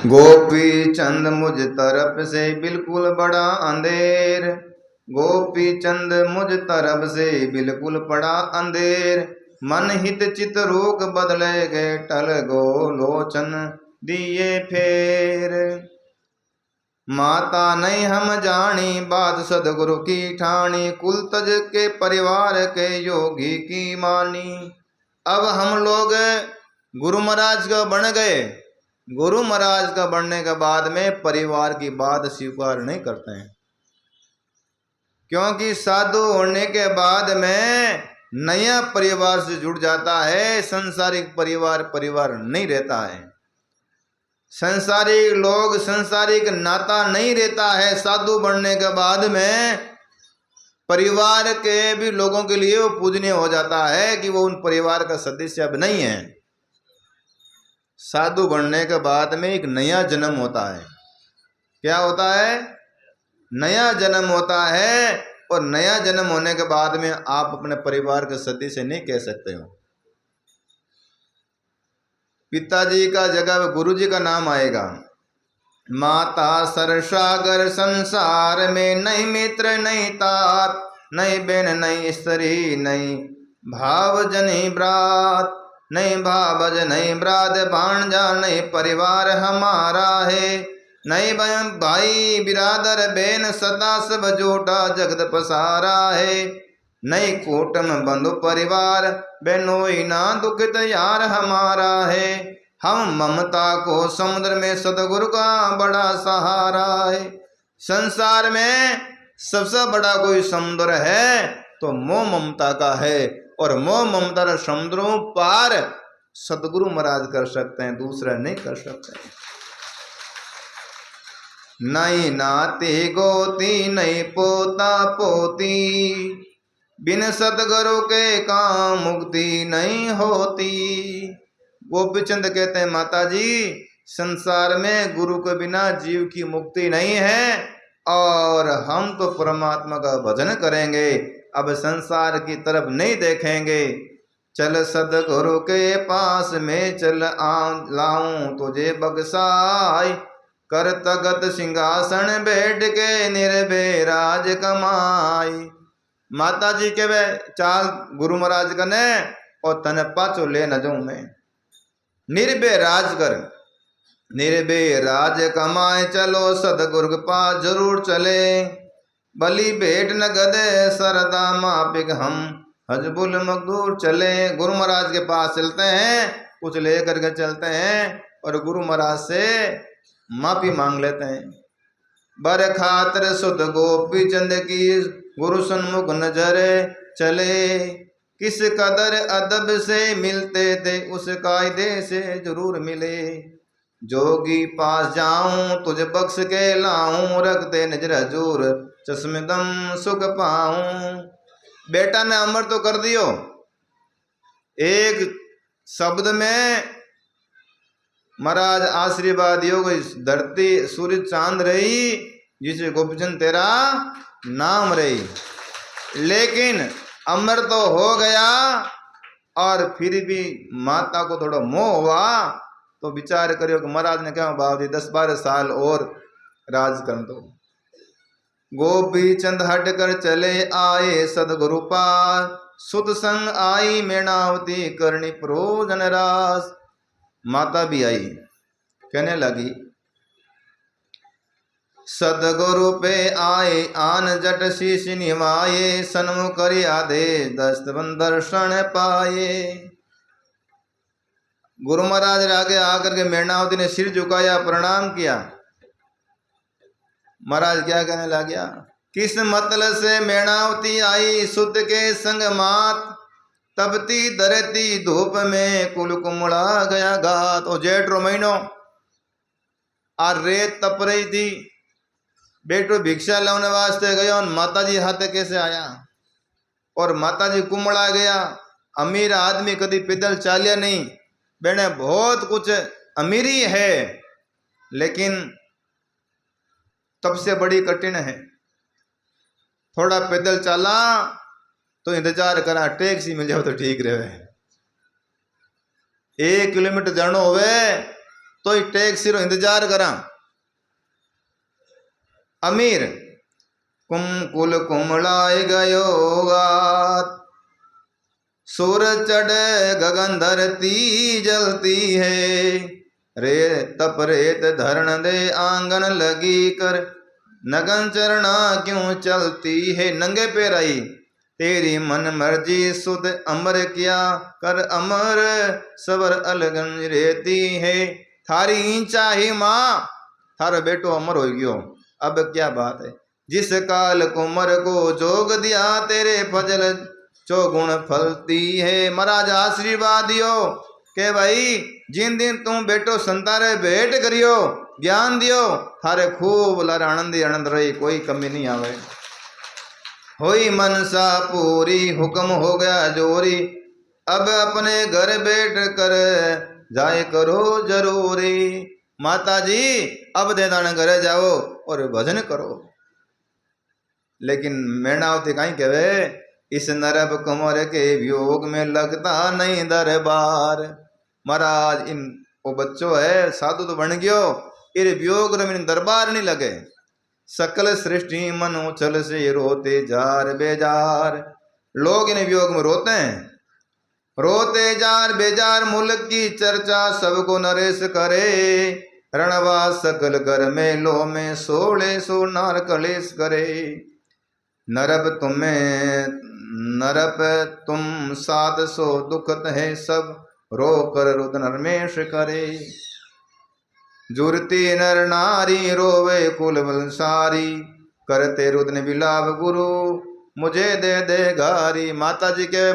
गोपी चंद मुझ तरफ से बिल्कुल बड़ा अंधेर, गोपी चंद मुझ तरफ से बिल्कुल पड़ा अंधेर। मन हित चित रोग बदले गए टल गो लोचन दिए फेर। माता नहीं हम जानी बात सदगुरु की ठानी, कुल तज के परिवार के योगी की मानी। अब हम लोग गुरु महाराज का बन गए। गुरु महाराज का बनने के बाद में परिवार की बात स्वीकार नहीं करते हैं, क्योंकि साधु होने के बाद में नया परिवार से जुड़ जाता है, संसारिक परिवार नहीं रहता है। संसारिक लोग, संसारिक नाता नहीं रहता है। साधु बनने के बाद में परिवार के भी लोगों के लिए वो पूजनीय हो जाता है कि वो उन परिवार का सदस्य अब नहीं है। साधु बनने के बाद में एक नया जन्म होता है। क्या होता है? नया जन्म होता है। और नया जन्म होने के बाद में आप अपने परिवार के सदस्य नहीं कह सकते हो। पिताजी का जगह गुरु जी का नाम आएगा। माता सरसागर संसार में, नहीं मित्र नहीं तात, नहीं बहन नहीं स्त्री, नहीं भावजन नहीं ब्रात, नहीं भावज नहीं ब्रात भांजा, नहीं परिवार हमारा है। नहीं भाई बिरादर बेन सदा सब जोटा जगत पसारा है। नहीं कूटम बंधु परिवार बेनोई ना दुखित यार हमारा है। हम ममता को समुद्र में सतगुरु का बड़ा सहारा है। संसार में सबसे बड़ा कोई समुद्र है तो मोह ममता का है, और मोह ममता समुद्रों पार सतगुरु महाराज कर सकते हैं, दूसरा नहीं कर सकते। नहीं नाती गोती नहीं पोता पोती, बिन सतगुरु के काम मुक्ति नहीं होती। गोपीचंद कहते हैं माता जी, संसार में गुरु के बिना जीव की मुक्ति नहीं है, और हम तो परमात्मा का भजन करेंगे, अब संसार की तरफ नहीं देखेंगे। चल सदगुरु के पास में चल लाऊं तुझे बगसाई, कर तगत सिंहासन बैठ के निर्भय राज कमाई। माता जी के वे चाल गुरु महाराज कने और तन पाचो ले न जाऊं मैं। निर्भय राज कर, निर्भय राज कमाए, चलो सदगुरु के पास जरूर चले। बलि भेंट न गदे सरदा मापिक हम हजबुल मकदूर चले। गुरु महाराज के पास चलते हैं, कुछ लेकर के चलते हैं और गुरु महाराज से माफी मांग लेते हैं। बर खातर सुध गोपी चंद की गुरु सन्मुख नजर चले, किस कदर अदब से मिलते थे उस कायदे से जरूर मिले। जोगी पास जाऊं तुझ बख्श के लाऊं, रखते नजर हजूर चश्मदम सुख पाऊं। बेटा ने अमर तो कर दियो, एक शब्द में महाराज आशीर्वाद योग धरती सूर्य चांद रही, जिसे गोपीचंद तेरा नाम रही। लेकिन अमर तो हो गया, और फिर भी माता को थोड़ा मोह हुआ, तो विचार करियो कि महाराज ने क्या भाव दी, 10-12 साल और राज कर दो। गोपी चंद हट कर चले आए सदगुरु पास, सुत संग आई मेणावती करनी प्रोजन रास। माता भी आई, कहने लगी सदगुरु पे आए आन जट शीश निवाये, सन्मुख करी आदेश दस्तवन दर्शन पाए। गुरु महाराज आगे आकर के मेणावती ने सिर झुकाया, प्रणाम किया। महाराज क्या कहने लग गया, किस मतलब से मेणावती आई सुत के संग मात, तपती धरती धूप में कुल कुमड़ा गया घात। और जेठ रो महीनो और रेत तप रही थी, बेटो भिक्षा लाने वास्ते गयो, माता जी हाथ कैसे आया, और माता जी कुमड़ा गया। अमीर आदमी कभी पैदल चालिया नहीं, बेने बहुत कुछ अमीरी है, लेकिन तब से बड़ी कठिन है। थोड़ा पैदल चला तो इंतजार करा, टैक्सी मिल जाओ तो ठीक रहे। 1 किलोमीटर जानो होवे तो ही टैक्सी रो इंतजार करा। अमीर कुल कुमलाए गयो गात, सूरज चढ़े गगन धरती जलती है, रे तप रेत धरण दे आंगन लगी कर, नगन चरणा क्यों चलती है। नंगे पैर आई तेरी मन मर्जी सुध अमर किया कर, अमर सबर अलगन रहती है। थारी चाही माँ थारो बेटो अमर हो गयो, अब क्या बात है। जिस काल कुमर को जोग दिया तेरे फजल चौगुण फलती है। महाराज आशीर्वाद दियो के भाई जिन दिन तुम बेटो संतारे भेंट करियो ज्ञान दियो थारे खूब लारे आनंदी आनंद रही, कोई कमी नहीं आवे। होई मनसा पूरी हुक्म हो गया जोरी, अब अपने घर बैठ कर जाए करो जरूरी। माता जी अब देदान घरे जाओ और भजन करो। लेकिन मैनावती कहीं कहे इस नरब कुंवर के वियोग में लगता नहीं दरबार। महाराज इन वो बच्चों है साधु तो बन गयो, इन वियोग में दरबार नहीं लगे। सकल सृष्टि मन उछल से रोते जार बेजार। लोग इन वियोग में रोते हैं, रोते जार बेजार। मुल्क की चर्चा सबको नरेश करे, रणवास सकल घर में लो में सोले सो नार कलेश करे। नरप तुम साध सो दुखत है सब, रो कर रुदन नरमेश करे। जुरती नर नारी रोवे कुल बलसारी, करते रुदन बिलाप गुरु मुझे दे गारी। माता जी के